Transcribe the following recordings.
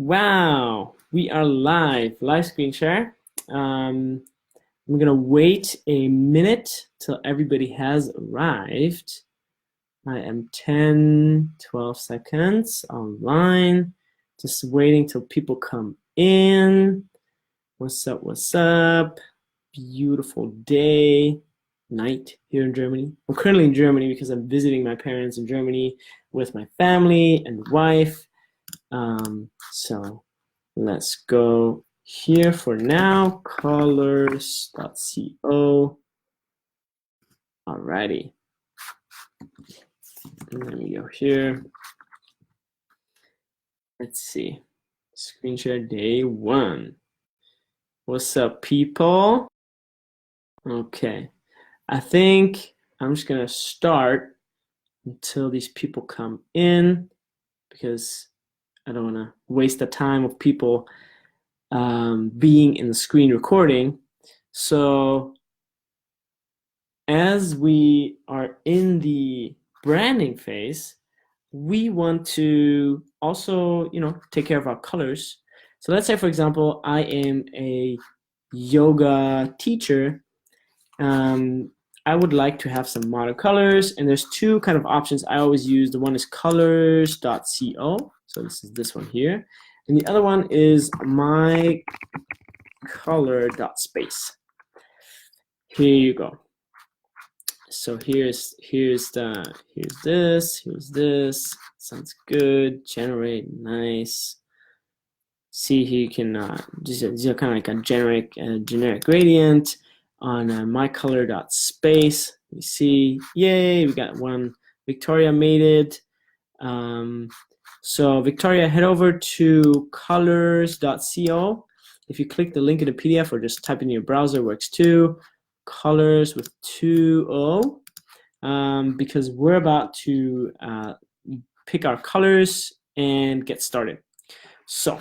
Wow, we are live screen share. I'm gonna wait a minute till everybody has arrived. I am 10, 12 seconds online. Just waiting till people come in. What's up, what's up? Beautiful day, night here in Germany. I'm currently in Germany because I'm visiting my parents in Germany with my family and wife. So let's go here for now, colors.co. Alrighty. Let me go here. Let's see. Screen share day 1. What's up, people? Okay. I think I'm just going to start until these people come in because I don't want to waste the time of people being in the screen recording. So as we are in the branding phase, we want to also, take care of our colors. So let's say, for example, I am a yoga teacher. I would like to have some modern colors, and there's two kind of options I always use. The one is colors.co, so this is this one here, and the other one is mycolor.space. Here you go. So here's this. Sounds good. Generate, nice. See here you can these are kind of like a generic gradient on mycolor.space. You see, yay, we got one. Victoria made it. So Victoria, head over to colors.co. If you click the link in the PDF or just type in your browser, works too. Colors with 2O, because we're about to pick our colors and get started. So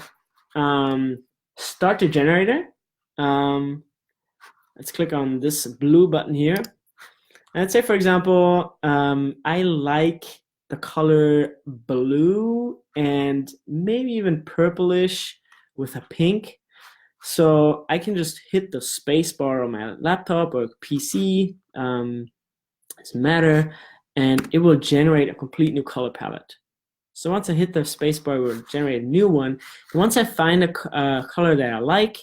start the generator. Let's click on this blue button here. And let's say, for example, I like the color blue and maybe even purplish with a pink. So I can just hit the space bar on my laptop or PC, doesn't matter, and it will generate a complete new color palette. So once I hit the space bar, it will generate a new one. And once I find a color that I like,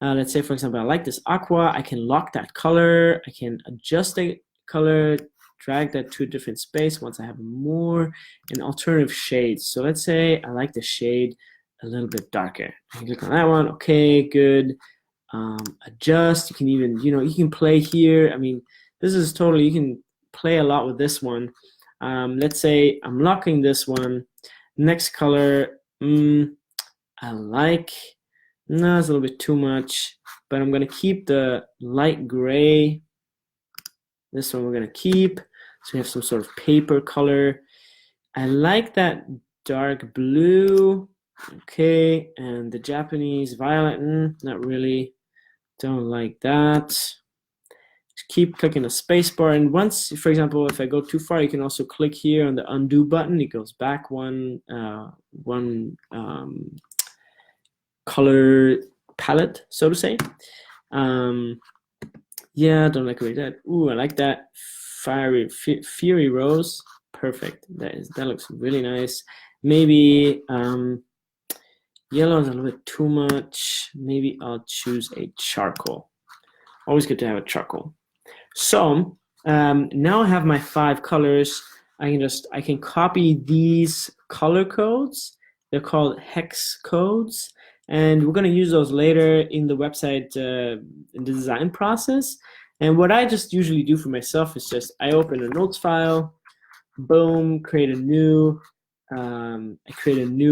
let's say, for example, I like this aqua, I can lock that color, I can adjust the color, drag that to a different space once I have more and alternative shades. So let's say I like the shade a little bit darker. I can click on that one. Okay, good. Adjust. You can even, you can play here. I mean, this is totally, you can play a lot with this one. Let's say I'm locking this one. Next color, I like. No, it's a little bit too much, but I'm gonna keep the light gray. This one we're gonna keep. So we have some sort of paper color. I like that dark blue. Okay, and the Japanese violet, not really. Don't like that. Just keep clicking the space bar, and once, for example, if I go too far, you can also click here on the undo button. It goes back one color palette, so to say. Yeah, don't like that. Ooh, I like that Fury Rose. Perfect. That looks really nice. Maybe yellow is a little bit too much. Maybe I'll choose a charcoal. Always good to have a charcoal. So now I have my 5 colors. I can copy these color codes. They're called hex codes, and we're going to use those later in the website in the design process. And what I just usually do for myself is just I open a notes file, boom, create a new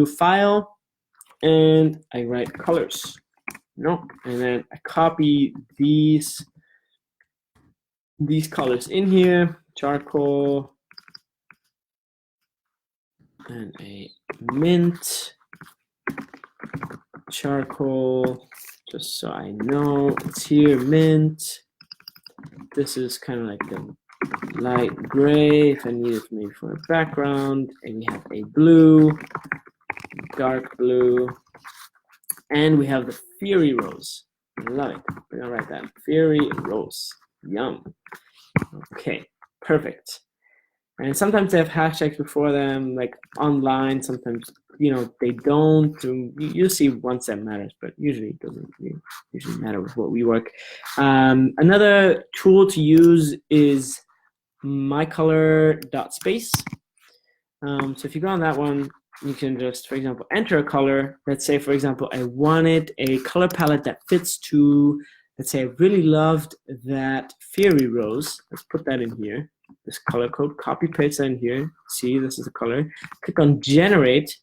file, and I write colors. And then I copy these colors in here, charcoal and a mint, charcoal, just so I know it's here, mint. This is kind of like the light gray if I need it maybe for a background, and we have a blue, dark blue, and we have the Fury Rose. I love it. We're gonna write that. Fury Rose. Yum. Okay, perfect. And sometimes they have hashtags before them, like online. Sometimes, they don't. You see once that matters, but usually it doesn't usually matter with what we work. Another tool to use is mycolor.space. So if you go on that one, you can just, for example, enter a color. Let's say, for example, I wanted a color palette that fits to, let's say I really loved that Fury Rose. Let's put that in here. This color code, copy paste that in here. See, this is the color. Click on generate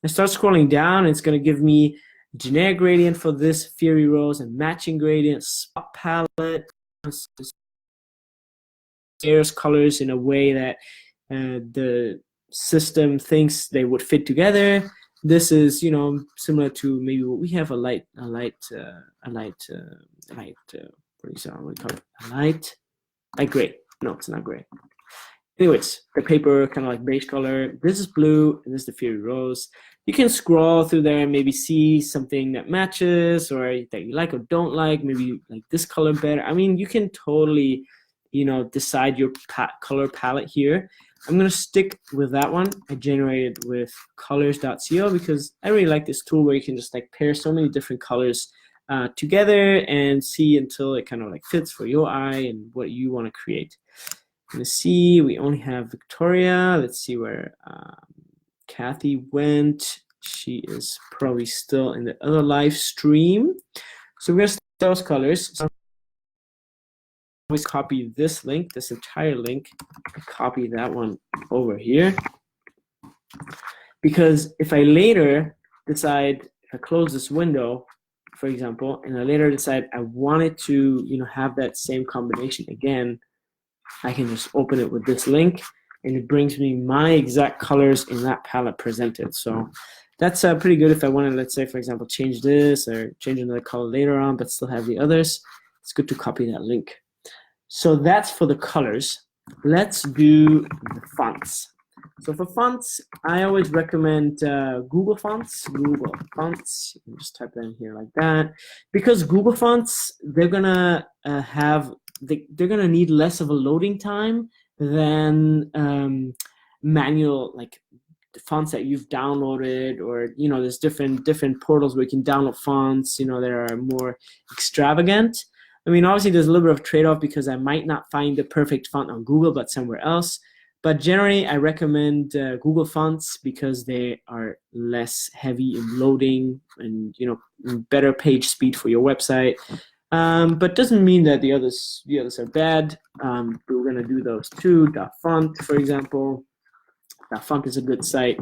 and start scrolling down. It's going to give me generic gradient for this Fury Rose and matching gradient, spot palette, scarce colors in a way that the system thinks they would fit together. This is, similar to maybe what we have, a light, light gray. No, it's not gray. Anyways, the paper kind of like beige color. This is blue, and this is the Fury Rose. You can scroll through there and maybe see something that matches or that you like or don't like. Maybe you like this color better. I mean, you can totally, decide your color palette here. I'm going to stick with that one. I generated with colors.co because I really like this tool where you can just like pair so many different colors together and see until it kind of like fits for your eye and what you want to create. I'm going to see we only have Victoria. Let's see where Kathy went. She is probably still in the other live stream. So we're going to start those colors. So always copy this link, this entire link, copy that one over here. Because if I later decide, if I close this window, for example, and I later decide I wanted to, have that same combination again, I can just open it with this link and it brings me my exact colors in that palette presented. So that's pretty good if I want to, let's say, for example, change this or change another color later on, but still have the others. It's good to copy that link. So that's for the colors. Let's do the fonts. So for fonts, I always recommend Google Fonts. Google Fonts. You can just type that in here like that. Because Google Fonts, they're gonna they're gonna need less of a loading time than manual, like the fonts that you've downloaded, or there's different portals where you can download fonts. That are more extravagant. I mean, obviously, there's a little bit of trade-off because I might not find the perfect font on Google, but somewhere else. But generally, I recommend Google Fonts because they are less heavy in loading and better page speed for your website. But doesn't mean that the others are bad. We're gonna do those too. .font, for example. .font is a good site.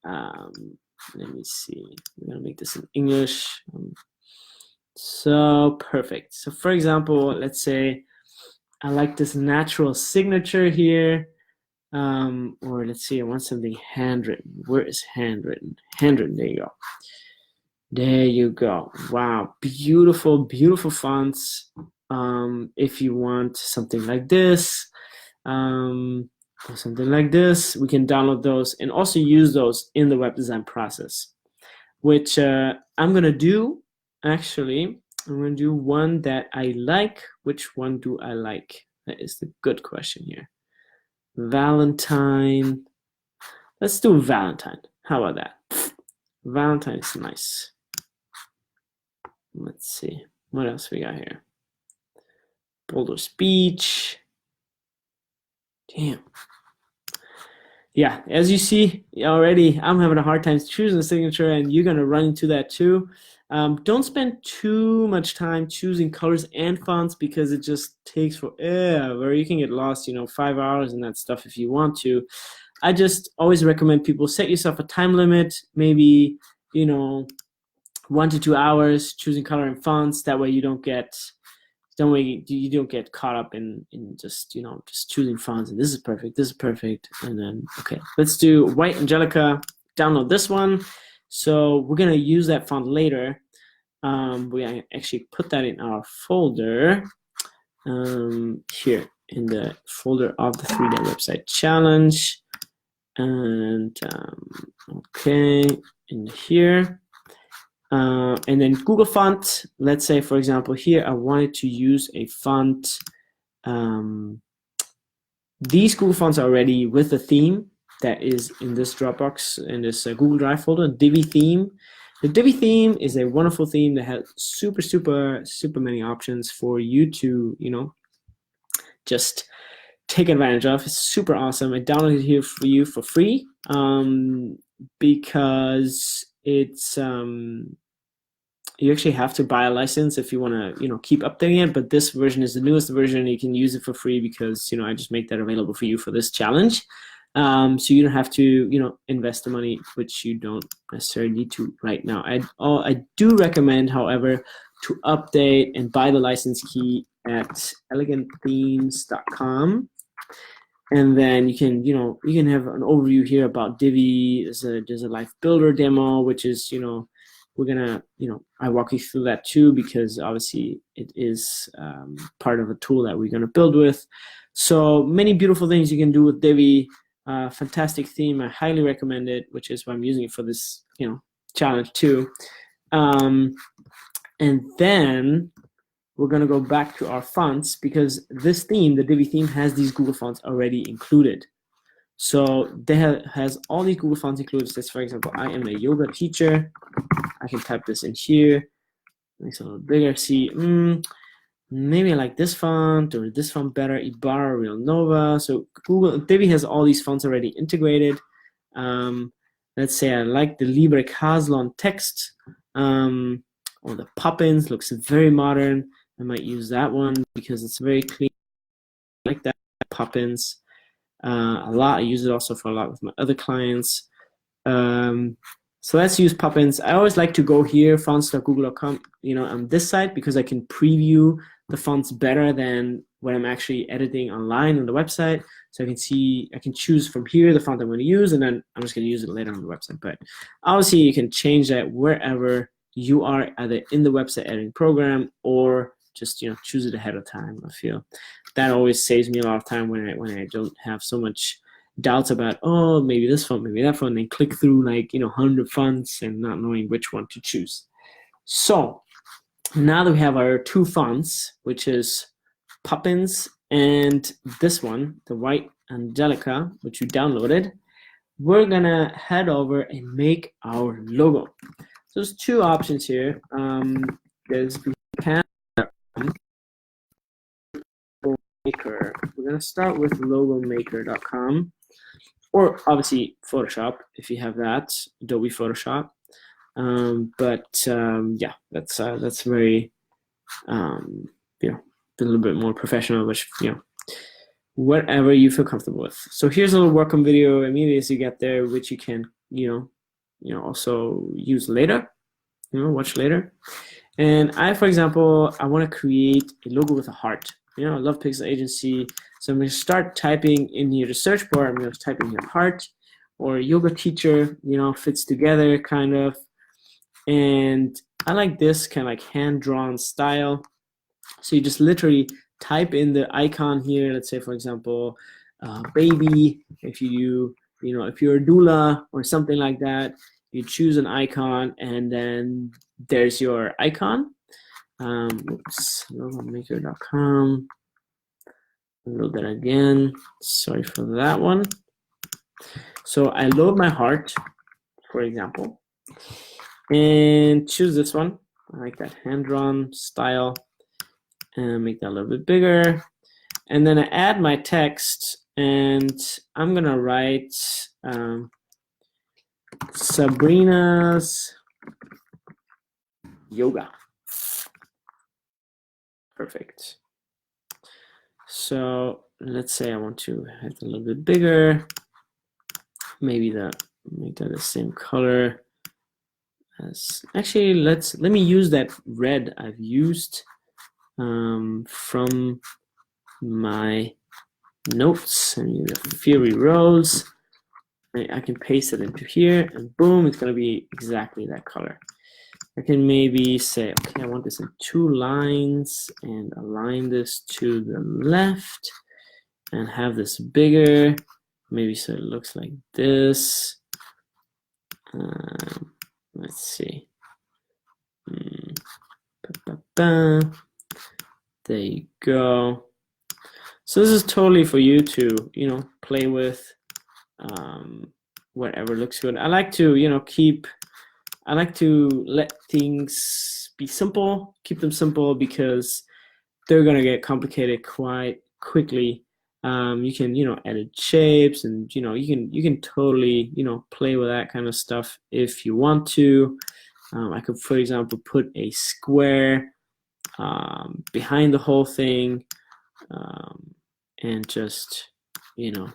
Let me see. We're gonna make this in English. So perfect. So for example, let's say I like this natural signature here, or let's see, I want something handwritten. Where is handwritten? Handwritten, there you go. There you go. Wow, beautiful, beautiful fonts. If you want something like this, or something like this, we can download those and also use those in the web design process, which I'm gonna do. Actually, I'm going to do one that I like. Which one do I like? That is the good question here. Valentine. Let's do Valentine. How about that? Valentine is nice. Let's see. What else we got here? Bolder speech. Damn. Yeah, as you see already, I'm having a hard time choosing a signature, and you're going to run into that too. Don't spend too much time choosing colors and fonts because it just takes forever. You can get lost, 5 hours in that stuff if you want to. I just always recommend people set yourself a time limit, maybe, 1 to 2 hours choosing color and fonts. That way you don't get caught up in just choosing fonts and this is perfect, and then okay, let's do White Angelica. Download this one. So we're gonna use that font later. We actually put that in our folder here in the folder of the 3-day website challenge. and okay, in here. And then Google font, let's say, for example, here I wanted to use a font. These Google fonts are already with the theme that is in this Dropbox, in this Google Drive folder, Divi theme. The Divi theme is a wonderful theme that has super many options for you to, just take advantage of. It's super awesome. I downloaded it here for you for free because it's you actually have to buy a license if you want to keep updating it, but this version is the newest version. You can use it for free because I just make that available for you for this challenge, so you don't have to invest the money, which you don't necessarily need to right now. I do recommend, however, to update and buy the license key at elegantthemes.com. And then you can have an overview here about Divi. There's a live builder demo, which is we're gonna I walk you through that too, because obviously it is part of a tool that we're gonna build with. So many beautiful things you can do with Divi. Fantastic theme. I highly recommend it, which is why I'm using it for this challenge too. And then we're going to go back to our fonts, because this theme, the Divi theme, has these Google fonts already included. So they has all these Google fonts included. So for example, I am a yoga teacher. I can type this in here. Makes it a little bigger. See, maybe I like this font or this font better, Ibarra, Real Nova. So Divi has all these fonts already integrated. Let's say I like the Libre Caslon text, or the Poppins, looks very modern. I might use that one because it's very clean. I like that Poppins a lot. I use it also for a lot with my other clients. So let's use Poppins. I always like to go here, fonts.google.com, on this site, because I can preview the fonts better than when I'm actually editing online on the website. So I can choose from here the font I'm going to use, and then I'm just going to use it later on the website. But obviously you can change that wherever you are, either in the website editing program or just choose it ahead of time. I feel that always saves me a lot of time when I don't have so much doubts about, oh, maybe this font, maybe that font, and click through 100 fonts and not knowing which one to choose. So now that we have our two fonts, which is Poppins and this one, the White Angelica, which you downloaded, we're gonna head over and make our logo. So there's two options here. There's Maker. We're gonna start with logomaker.com, or obviously Photoshop if you have that, Adobe Photoshop. Yeah, that's very a little bit more professional, which whatever you feel comfortable with. So here's a little welcome video immediately as you get there, which you can also use later, watch later. And for example, I want to create a logo with a heart. I love Pixel Agency, so I'm going to start typing in here the search bar. I'm going to type in here heart or yoga teacher, fits together kind of. And I like this kind of like hand-drawn style. So you just literally type in the icon here. Let's say, for example, baby. If if you're a doula or something like that, you choose an icon, and then there's your icon. Oops, logomaker.com. Load that again. Sorry for that one. So I load my heart, for example, and choose this one. I like that hand-drawn style, and make that a little bit bigger. And then I add my text, and I'm gonna write Sabrina's yoga. Perfect. So let's say I want to have it a little bit bigger. Maybe make that the same color as. Actually, let me use that red I've used from my notes, and the Fury Rose. I can paste it into here, and boom, it's gonna be exactly that color. I can maybe say, okay, I want this in 2 lines and align this to the left and have this bigger. maybe so it looks like this. Let's see. There you go. So this is totally for you to, you know, play with whatever looks good. I like to, you know, I like to let things be simple, keep them simple, because they're gonna get complicated quite quickly. You can, you know, edit shapes, and you know, you can totally, you know, play with that kind of stuff if you want to. I could, for example, put a square behind the whole thing, and just, you know,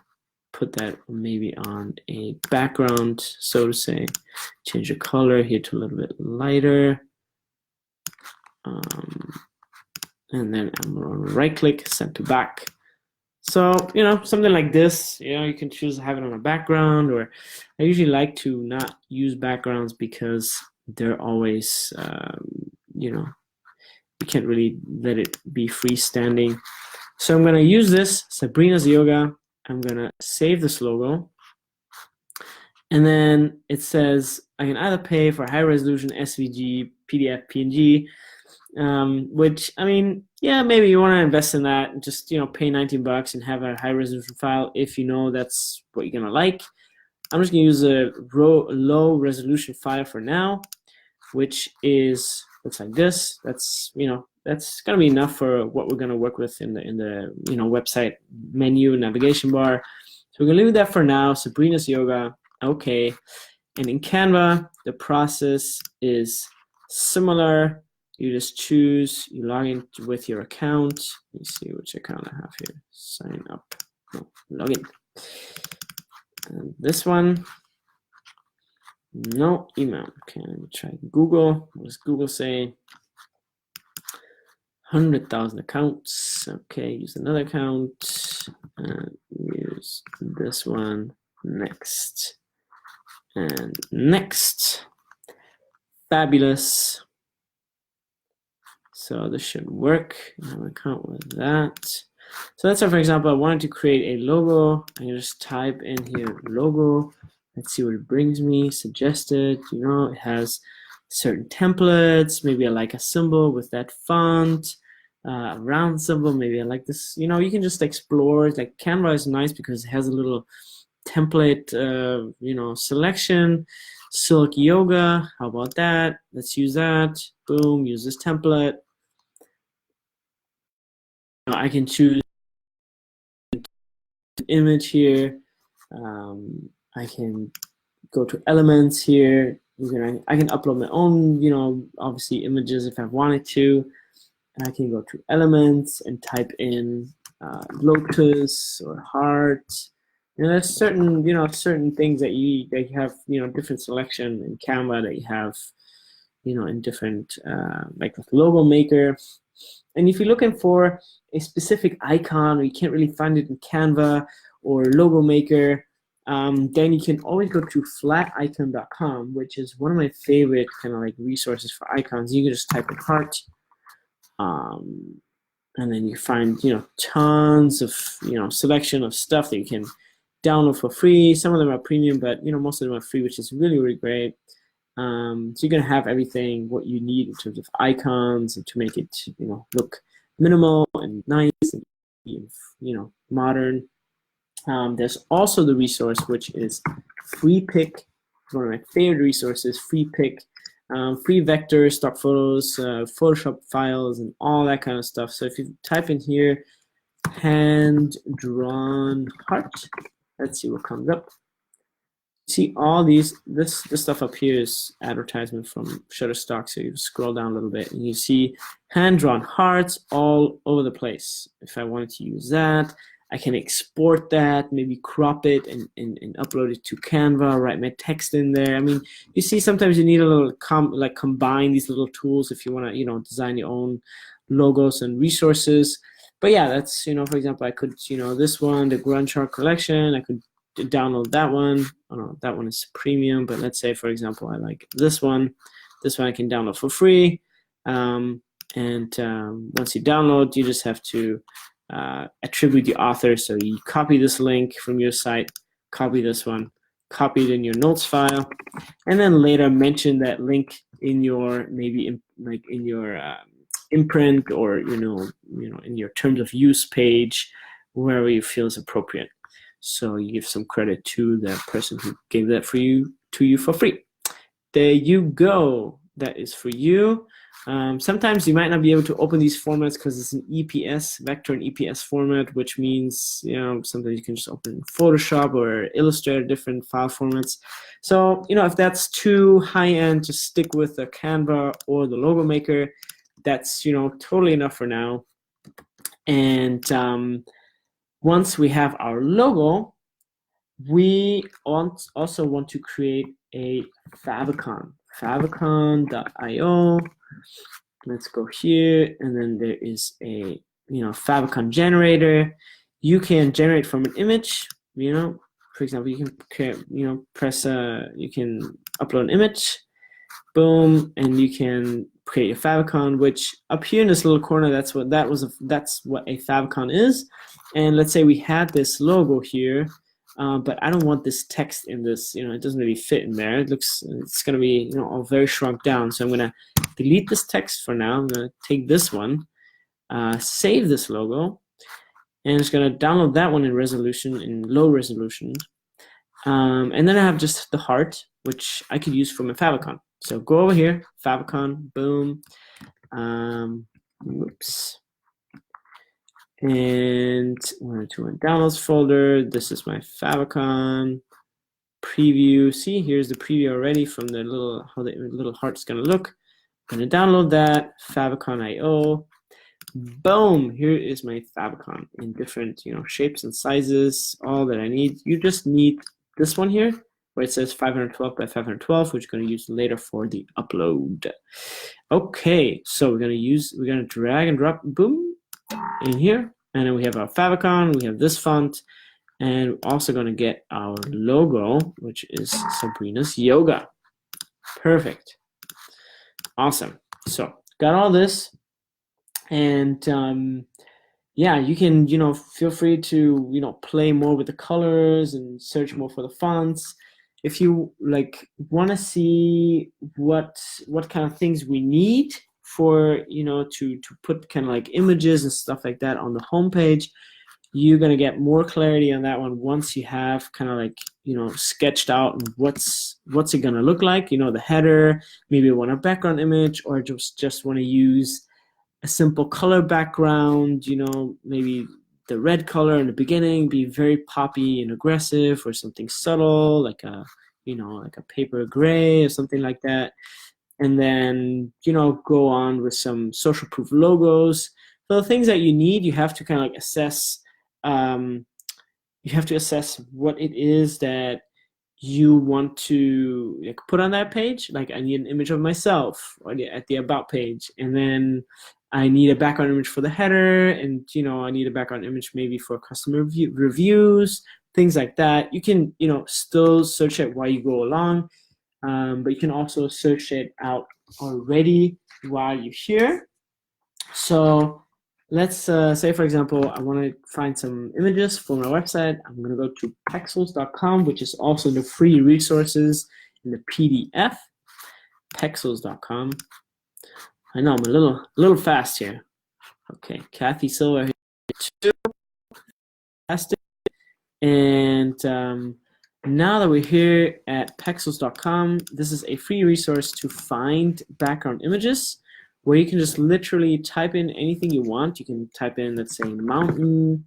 put that maybe on a background, so to say. Change the color here to a little bit lighter. And then I'm going to right click, send to back. So, you know, something like this, you know, you can choose to have it on a background, or I usually like to not use backgrounds because they're always, you know, you can't really let it be freestanding. So I'm going to use this, Sabrina's Yoga. I'm going to save this logo. And then it says I can either pay for high resolution SVG, PDF, PNG, which, I mean, yeah, maybe you want to invest in that and just, you know, pay 19 bucks and have a high resolution file if you know that's what you're going to like. I'm just going to use a low resolution file for now, which is, looks like this. That's, you know, that's going to be enough for what we're going to work with in the you know, website menu, navigation bar. So we're going to leave that for now. Sabrina's Yoga. Okay. And in Canva, the process is similar. You just choose, you log in with your account. Let me see which account I have here. Sign up. No, log in. And this one, no email. Okay, let me try Google. What does Google say? 100,000 accounts. Okay, use another account. Use this one. Next. And next. Fabulous. So this should work. I have an account with that. So let's say, for example, I wanted to create a logo. I can just type in here logo. Let's see what it brings me. Suggested, you know, it has certain templates. Maybe I like a symbol with that font, a round symbol. Maybe I like this. You know, you can just explore. Like Canva is nice because it has a little template, you know, selection. Silk Yoga, how about that? Let's use that. Boom, use this template. I can choose image here. I can go to elements here. I can upload my own, you know, obviously images if I wanted to. And I can go to elements and type in lotus or heart. And there's certain, you know, certain things that you have, you know, different selection in Canva that you have, you know, in different, like with Logo Maker. And if you're looking for a specific icon or you can't really find it in Canva or Logo Maker, then you can always go to flaticon.com, which is one of my favorite kind of like resources for icons. You can just type in heart, and then you find, you know, tons of, you know, selection of stuff that you can download for free. Some of them are premium, but, you know, most of them are free, which is really, really great. So you're gonna have everything what you need in terms of icons and to make it, you know, look minimal and nice and, you know, modern. There's also the resource which is Freepik, one of my favorite resources. Freepik, free vectors, stock photos, Photoshop files, and all that kind of stuff. So if you type in here, hand-drawn heart, let's see what comes up. See all these, this stuff up here is advertisement from Shutterstock. So you scroll down a little bit and you see hand-drawn hearts all over the place. If I wanted to use that, I can export that, maybe crop it and upload it to Canva, write my text in there. I mean, you see sometimes you need a little combine these little tools if you want to, you know, design your own logos and resources. But yeah, that's, you know, for example, I could, you know, this one, the Grunge Heart Collection, I could download that one. Oh no, that one is premium, but let's say, for example, I like this one. This one I can download for free. Once you download, you just have to attribute the author. So you copy this link from your site, copy this one, copy it in your notes file, and then later mention that link in your like in your imprint, or in your terms of use page, wherever you feel is appropriate. So you give some credit to the person who gave that to you for free. There you go. That is for you. Sometimes you might not be able to open these formats because it's an EPS, vector and EPS format, which means sometimes you can just open Photoshop or Illustrator, different file formats. So if that's too high end, just stick with the Canva or the Logo Maker. That's totally enough for now. And once we have our logo, we also want to create a favicon. Favicon.io. Let's go here, and then there is a favicon generator. You can generate from an image. For example, you can you can upload an image, boom, and you can create a favicon. Which up here in this little corner, that's what a favicon is. And let's say we had this logo here. But I don't want this text in this, it doesn't really fit in there. It's going to be, all very shrunk down. So I'm going to delete this text for now. I'm going to take this one, save this logo, and it's going to download that one in low resolution. And then I have just the heart, which I could use from a favicon. So go over here, favicon, boom. Whoops. And we're to a downloads folder. This is my favicon preview. See, here's the preview already from the how the little heart's gonna look. I'm gonna download that, favicon.io. Boom, here is my favicon in different shapes and sizes, all that I need. You just need this one here where it says 512 by 512, which we're gonna use later for the upload. Okay, so we're gonna drag and drop, boom, in here, and then we have our favicon, we have this font, and we're also going to get our logo, which is Sabrina's Yoga. Perfect. Awesome. So got all this, and yeah, you can feel free to play more with the colors and search more for the fonts. If you want to see what kind of things we need for to put kind of like images and stuff like that on the homepage, you're gonna get more clarity on that one once you have kind of sketched out what's it gonna look like. The header, maybe you want a background image, or just want to use a simple color background. Maybe the red color in the beginning be very poppy and aggressive, or something subtle like a like a paper gray or something like that. And then go on with some social proof logos. So the things that you need, you have to kind of assess. You have to assess what it is that you want to put on that page. Like, I need an image of myself at the about page, and then I need a background image for the header, and I need a background image maybe for customer reviews, things like that. You can still search it while you go along. But you can also search it out already while you're here. So let's say, for example, I want to find some images for my website. I'm going to go to pexels.com, which is also the free resources in the PDF. Pexels.com. I know I'm a little fast here. Okay, Kathy Silver here too. Fantastic. And now that we're here at pexels.com, this is a free resource to find background images, where you can just literally type in anything you want. You can type in, let's say, mountain,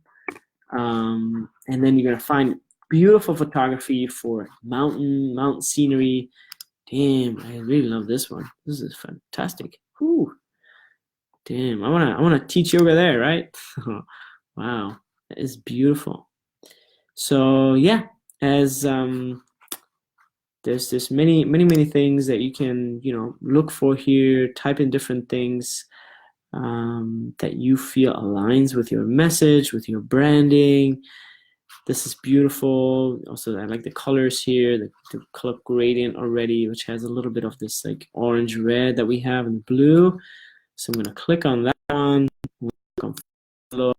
and then you're gonna find beautiful photography for mountain scenery. Damn, I really love this one. This is fantastic. Whew. Damn, I wanna teach yoga there, right? Wow, that is beautiful. So yeah, as there's many things that you can look for here. Type in different things that you feel aligns with your message, with your branding. This is beautiful. Also, I like the colors here, the color gradient already, which has a little bit of this like orange red that we have in the blue. So I'm gonna click on that one, click on follow,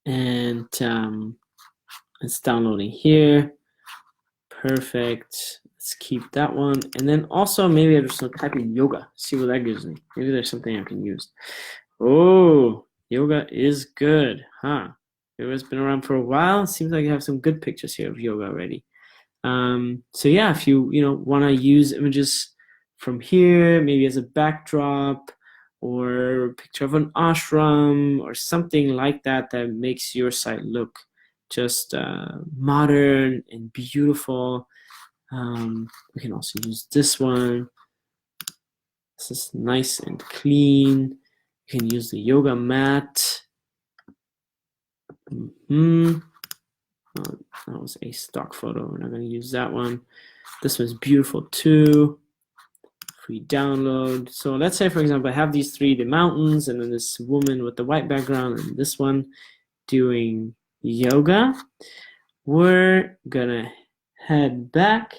and It's downloading here. Perfect. Let's keep that one. And then also maybe I just type in yoga, see what that gives me. Maybe there's something I can use. Oh, yoga is good, huh? Yoga's been around for a while. Seems like you have some good pictures here of yoga already. So yeah, if you want to use images from here, maybe as a backdrop, or a picture of an ashram or something like that that makes your site look just modern and beautiful. We can also use this one. This is nice and clean. You can use the yoga mat. Oh, that was a stock photo. We're not going to use that one. This one's beautiful too. Free download. So let's say, for example, I have these three, the mountains, and then this woman with the white background, and this one doing yoga. We're gonna head back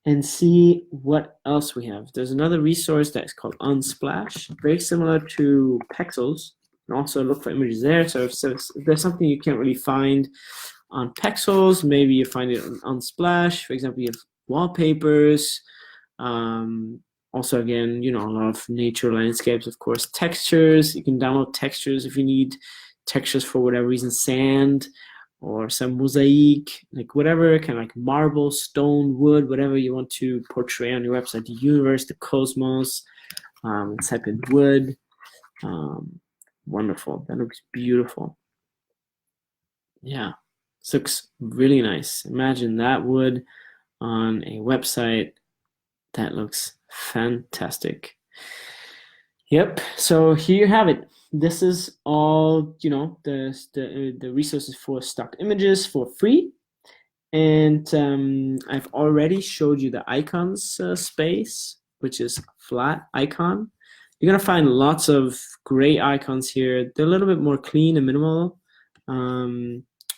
and see what else we have. There's another resource that is called Unsplash, very similar to Pexels. You can also look for images there. So if there's something you can't really find on Pexels, maybe you find it on Unsplash. For example, you have wallpapers. Also, again, a lot of nature landscapes, of course. Textures, you can download textures if you need textures for whatever reason, sand or some mosaic, like whatever, kind of like marble, stone, wood, whatever you want to portray on your website, the universe, the cosmos. Type in wood. Wonderful, that looks beautiful. Yeah, this looks really nice. Imagine that wood on a website. That looks fantastic. Yep, so here you have it. This is all, the resources for stock images for free. And I've already showed you the icons space, which is flat icon. You're gonna find lots of great icons here. They're a little bit more clean and minimal.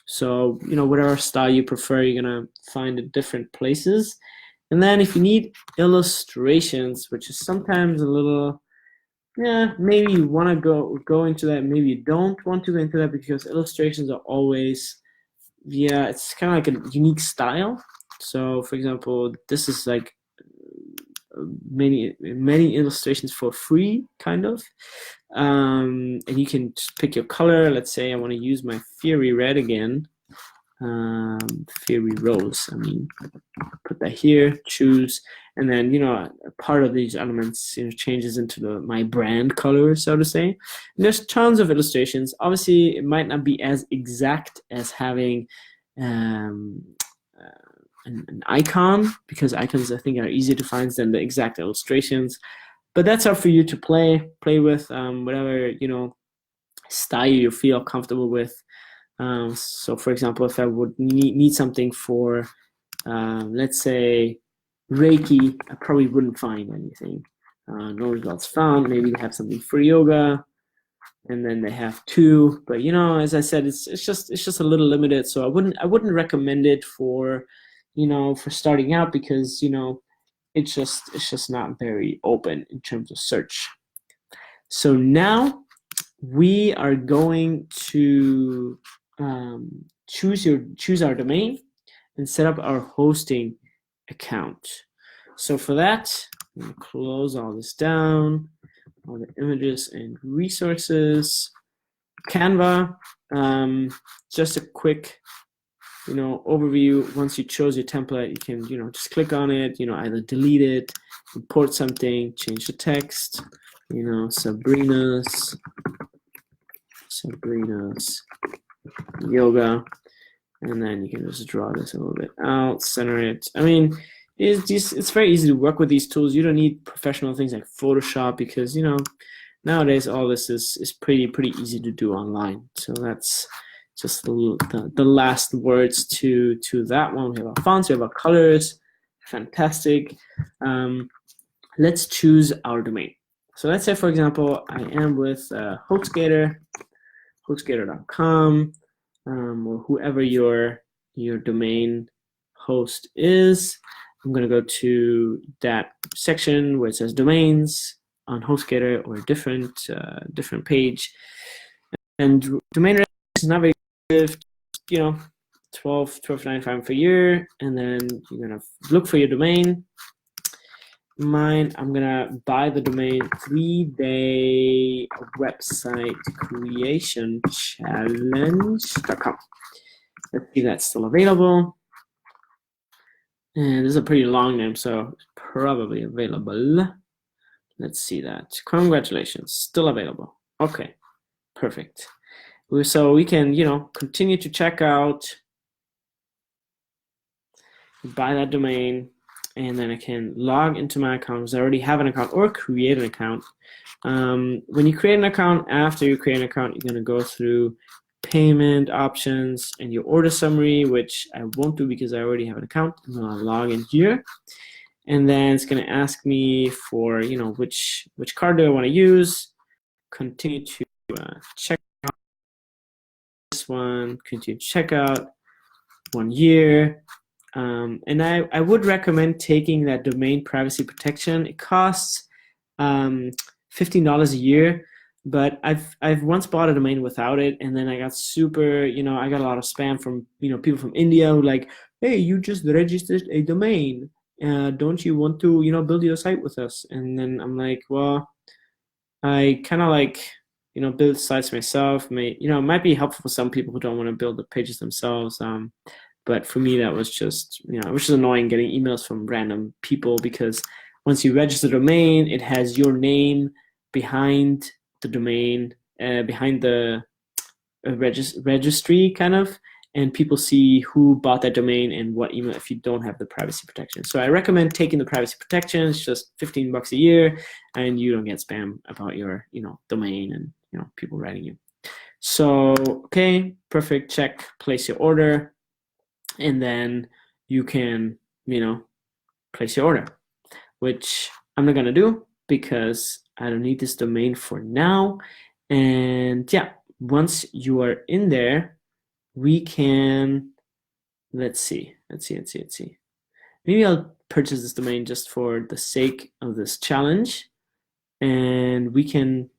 So, whatever style you prefer, you're gonna find at different places. And then if you need illustrations, which is sometimes a little, maybe you want to go into that, maybe you don't want to go into that, because illustrations are always, it's kind of like a unique style. So for example, this is like many illustrations for free, kind of. And you can just pick your color. Let's say I want to use my Fiery Red again. Fiery Rose, put that here, choose, and then a part of these elements changes into my brand color, so to say. And there's tons of illustrations. Obviously, it might not be as exact as having an icon, because icons, I think, are easier to find than the exact illustrations. But that's up for you to play with, whatever style you feel comfortable with. So for example, if I would need something for, let's say, Reiki, I probably wouldn't find anything. No results found. Maybe they have something for yoga, and then they have two. But as I said, it's just a little limited. So I wouldn't recommend it for, for starting out, because it's just not very open in terms of search. So now we are going to choose our domain and set up our hosting account. So for that, I'm going to close all this down, all the images and resources. Canva, just a quick overview. Once you chose your template, you can just click on it, either delete it, import something, change the text, Sabrina's yoga, and then you can just draw this a little bit out, center it. It's very easy to work with these tools. You don't need professional things like Photoshop, because nowadays all this is pretty easy to do online. So that's just the last words to that one. We have our fonts, we have our colors, fantastic. Let's choose our domain. So let's say, for example, I am with HostGator, hostgator.com, or whoever your domain host is. I'm going to go to that section where it says domains on HostGator, or a different page. And domain registration is not very good, $12.95 per year, and then you're gonna look for your domain. Mine, I'm gonna buy the domain 3-day website creation challenge.com. Let's see if that's still available. And this is a pretty long name, so it's probably available. Let's see that. Congratulations, still available. Okay, perfect. So we can, continue to check out, buy that domain, and then I can log into my account because I already have an account, or create an account. When you create an account, after you create an account, you're going to go through payment options and your order summary, which I won't do because I already have an account. I'm going to log in here, and then it's going to ask me for, which card do I want to use. Continue to check out this one, continue to check out 1 year. And I would recommend taking that domain privacy protection. It costs $15 a year, but I've once bought a domain without it, and then I got super, I got a lot of spam from people from India who like, hey, you just registered a domain. Don't you want to build your site with us? And then I'm like, well, I kind of like build sites myself. It might be helpful for some people who don't want to build the pages themselves. But for me, that was just, it was just annoying getting emails from random people, because once you register the domain, it has your name behind the domain, behind the registry kind of, and people see who bought that domain and what email if you don't have the privacy protection. So I recommend taking the privacy protection. It's just $15 a year, and you don't get spam about your, domain and, people writing you. So, okay, perfect, check, place your order. And then you can, place your order, which I'm not going to do because I don't need this domain for now. And yeah, once you are in there, we can, let's see. Maybe I'll purchase this domain just for the sake of this challenge, and we can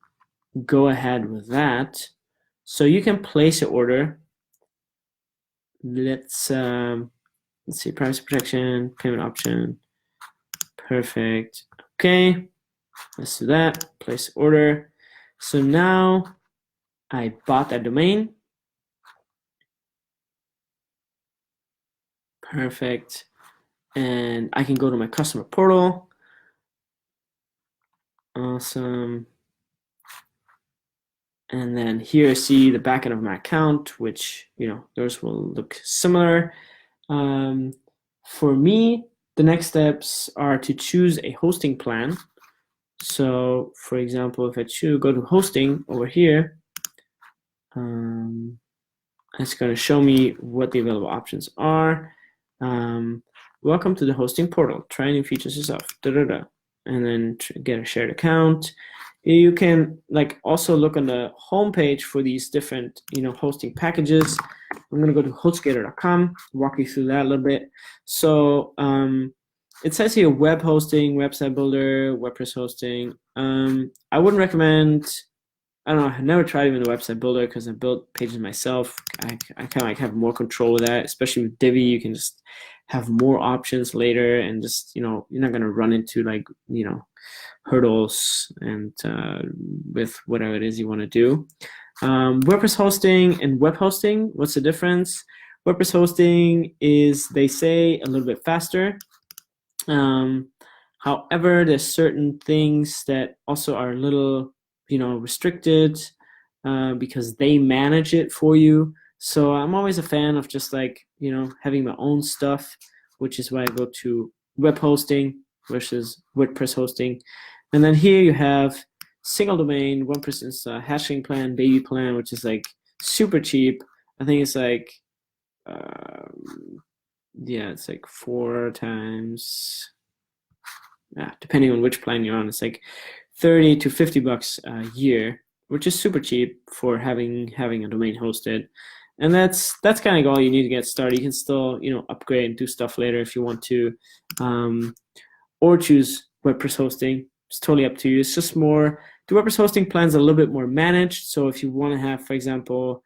go ahead with that. So you can place your order. Let's see, privacy protection, payment option, perfect. Okay, let's do that. Place order. So now I bought that domain. Perfect. And I can go to my customer portal. Awesome. And then here I see the backend of my account, which, those will look similar. For me, the next steps are to choose a hosting plan. So for example, if I go to hosting over here, it's going to show me what the available options are. Welcome to the hosting portal. Try new features yourself. And then get a shared account. You can also look on the homepage for these different hosting packages. I'm gonna go to hostgator.com, walk you through that a little bit. So it says here web hosting, website builder, WordPress hosting. I wouldn't recommend. I don't know. I've never tried even the website builder because I built pages myself. I kind of have more control with that, especially with Divi. You can just have more options later, and just you're not gonna run into hurdles and with whatever it is you want to do. WordPress hosting and web hosting, what's the difference? WordPress hosting is, they say, a little bit faster. However, there's certain things that also are a little restricted because they manage it for you. So I'm always a fan of just having my own stuff, which is why I go to web hosting versus WordPress hosting. And then here you have single domain, 1% hashing plan, baby plan, which is super cheap. I think it's it's 4 times, depending on which plan you're on, it's $30 to $50 a year, which is super cheap for having a domain hosted. And that's kind of all you need to get started. You can still upgrade and do stuff later if you want to, or choose WordPress hosting. It's totally up to you. It's just more, the WordPress hosting plans are a little bit more managed. So if you want to have, for example,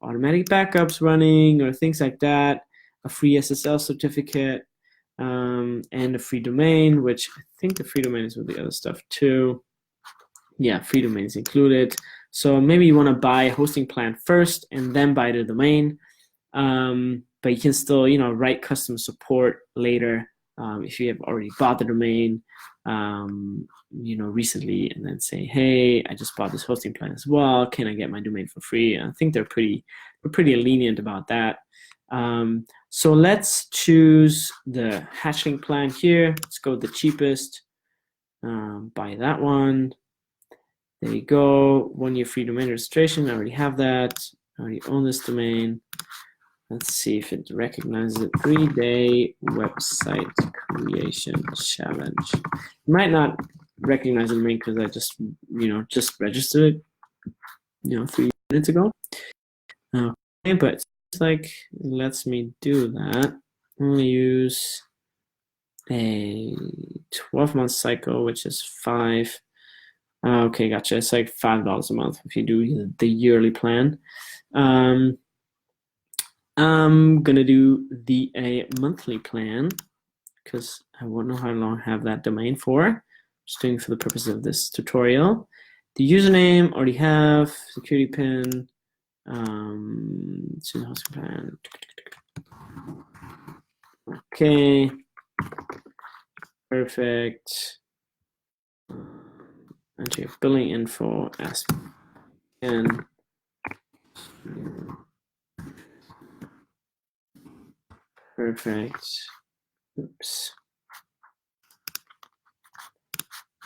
automatic backups running or things like that, a free SSL certificate, and a free domain, which I think the free domain is with the other stuff too. Yeah, free domain is included. So maybe you want to buy a hosting plan first and then buy the domain. But you can still, write custom support later if you have already bought the domain, recently, and then say, hey, I just bought this hosting plan as well. Can I get my domain for free? And I think they're pretty lenient about that. So let's choose the Hatchling plan here. Let's go with the cheapest. Buy that one. There you go. 1 year free domain registration. I already have that. I already own this domain. Let's see if it recognizes it. 3-day website creation challenge. It might not recognize the domain because I just registered it, 3 minutes ago. Okay, but it's like it lets me do that. I'm gonna use a 12-month cycle, which is 5. Okay, gotcha. It's like $5 a month if you do the yearly plan. I'm gonna do a monthly plan because I won't know how long I have that domain for. Just doing it for the purpose of this tutorial. The username already have, security pin, student hosting plan. Okay, perfect. Enter your billing info, ask again. Perfect. Oops.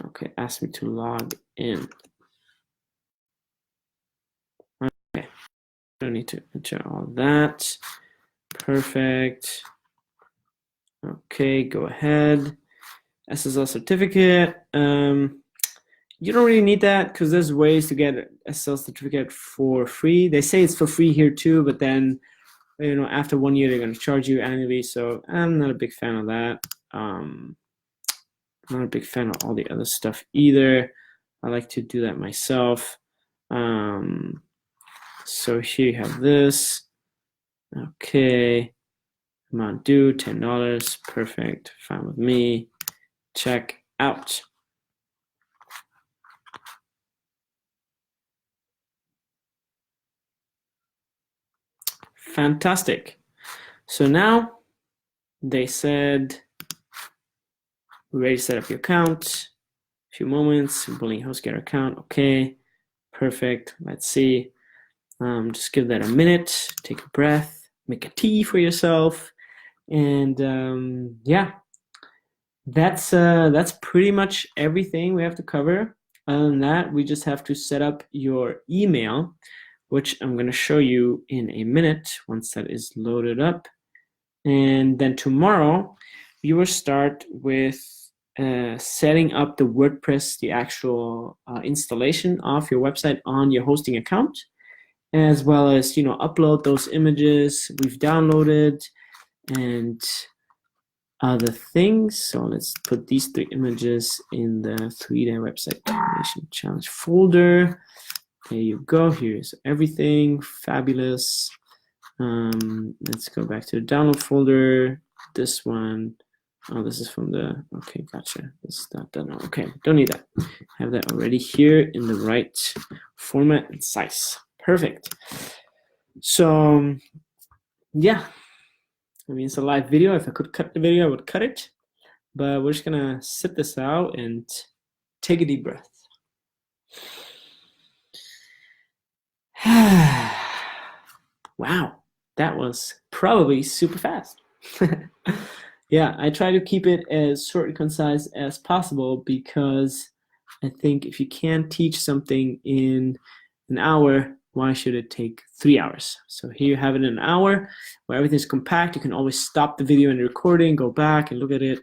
Okay, ask me to log in. Okay, don't need to enter all that. Perfect. Okay, go ahead. SSL certificate. You don't really need that because there's ways to get an SSL certificate for free. They say it's for free here too, but then after 1 year, they're going to charge you annually. So I'm not a big fan of that. Not a big fan of all the other stuff either. I like to do that myself. So here you have this. Okay. Amount due, $10. Perfect. Fine with me. Check out. Fantastic. So now they said, we're ready to set up your account. A few moments, building HostGator account. Okay, perfect. Let's see. Just give that a minute. Take a breath. Make a tea for yourself. And yeah, that's pretty much everything we have to cover. Other than that, we just have to set up your email, which I'm going to show you in a minute once that is loaded up. And then tomorrow, you will start with setting up the WordPress, the actual installation of your website on your hosting account, as well as upload those images we've downloaded and other things. So let's put these 3 images in the 3-day website creation challenge folder. There you go. Here's everything. Fabulous. Let's go back to the download folder. This one. Oh, this is from the, okay, gotcha. This is not done. Okay, don't need that. Have that already here in the right format and size. Perfect. So, yeah. I mean, it's a live video. If I could cut the video, I would cut it. But we're just gonna sit this out and take a deep breath. Wow, that was probably super fast. Yeah, I try to keep it as short and concise as possible because I think if you can't teach something in an hour, why should it take 3 hours? So here you have it in an hour where everything's compact. You can always stop the video and the recording, go back and look at it,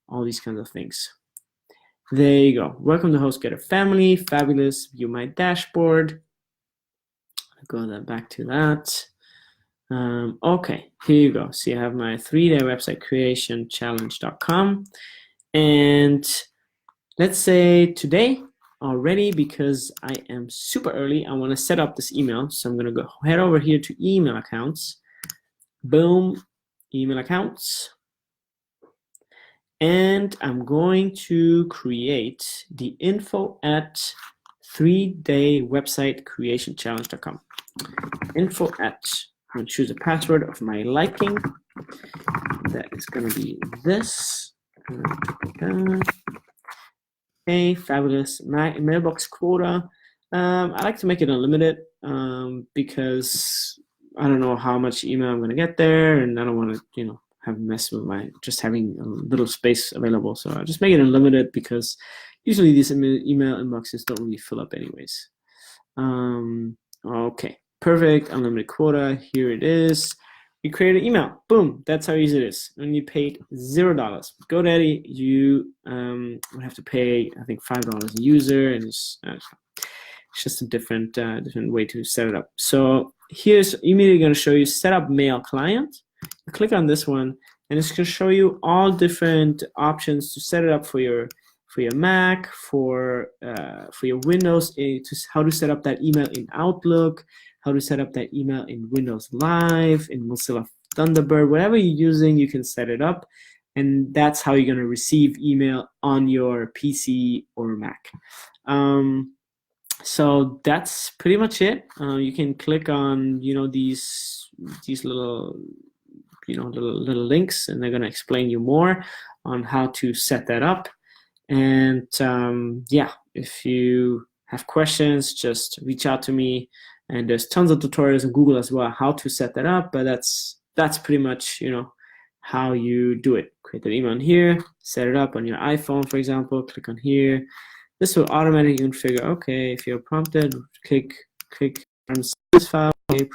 all these kinds of things. There you go. Welcome to HostGator family. Fabulous. View my dashboard. I'll go back to that. Okay, here you go. See, I have my 3-day website creation challenge.com. And let's say today already because I am super early. I want to set up this email. So I'm going to go head over here to email accounts. Boom, email accounts. And I'm going to create the info at 3daywebsitecreationchallenge.com. Info at, I'm going to choose a password of my liking. That is going to be this. Okay, fabulous. Mailbox quota. I like to make it unlimited because I don't know how much email I'm going to get there, and I don't want to, have a mess with just having a little space available. So I just make it unlimited because usually these email inboxes don't really fill up anyways. Okay, perfect. Unlimited quota. Here it is. You create an email. Boom. That's how easy it is. And you paid $0. GoDaddy, you would have to pay, I think, $5 a user, and it's just a different way to set it up. So here's immediately going to show you set up mail client. You click on this one, and it's going to show you all different options to set it up for your Mac, for your Windows, how to set up that email in Outlook, how to set up that email in Windows Live, in Mozilla Thunderbird, whatever you're using, you can set it up, and that's how you're going to receive email on your PC or Mac. So that's pretty much it. You can click on these little little links, and they're going to explain you more on how to set that up. And yeah, if you have questions, just reach out to me. And there's tons of tutorials on Google as well how to set that up. But that's pretty much how you do it. Create an email in here, set it up on your iPhone, for example. Click on here. This will automatically configure. Okay, if you're prompted, click on this file, okay,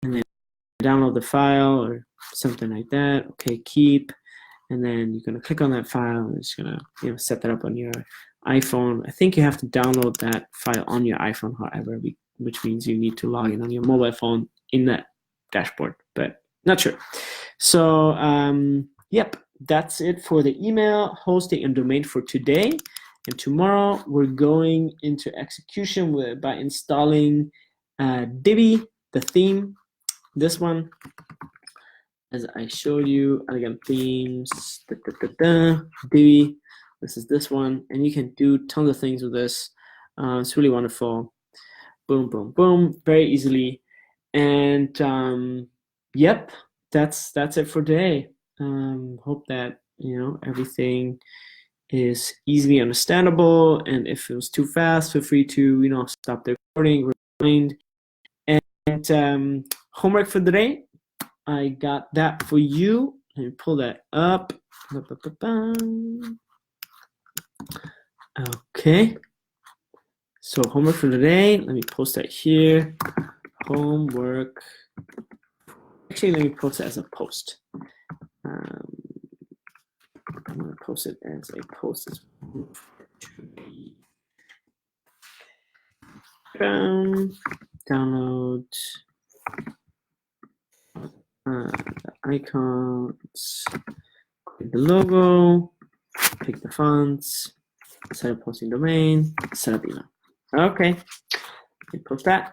and then download the file or something like that. Okay, keep. And then you're going to click on that file, and it's going to set that up on your iPhone. I think you have to download that file on your iPhone, however, which means you need to log in on your mobile phone in that dashboard, but not sure. So, yep, that's it for the email, hosting, and domain for today. And tomorrow, we're going into execution by installing Divi, the theme, this one. As I showed you, again, themes, Divi, this is this one, and you can do tons of things with this. It's really wonderful. Boom, boom, boom, very easily. And yep, that's it for today. Hope that everything is easily understandable, and if it was too fast, feel free to stop the recording, rewind. And homework for the day. I got that for you. Let me pull that up. Okay. So homework for today. Let me post that here. Homework. Actually, let me post it as a post. I'm going to post it as a post as well. Download. The icons, click the logo, pick the fonts, set up hosting domain, set up email. Okay, post that.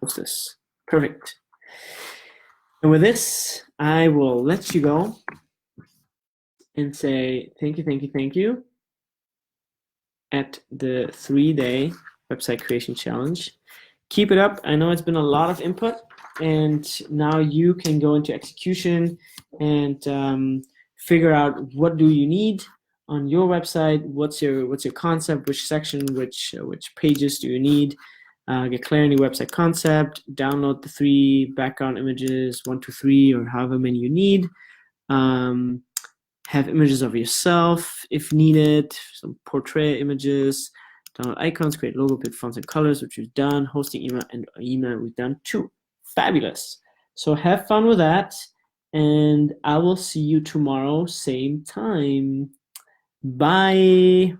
Post this. Perfect. And with this, I will let you go and say thank you at the 3-day website creation challenge. Keep it up. I know it's been a lot of input, and now you can go into execution and figure out what do you need on your website. What's your concept? Which section? Which pages do you need? Get clear on your website concept. Download the 3 background images, 1, 2, 3, or however many you need. Have images of yourself if needed. Some portrait images. Download icons, create logo, pick fonts and colors, which we've done. Hosting email, we've done too. Fabulous. So have fun with that, and I will see you tomorrow, same time. Bye.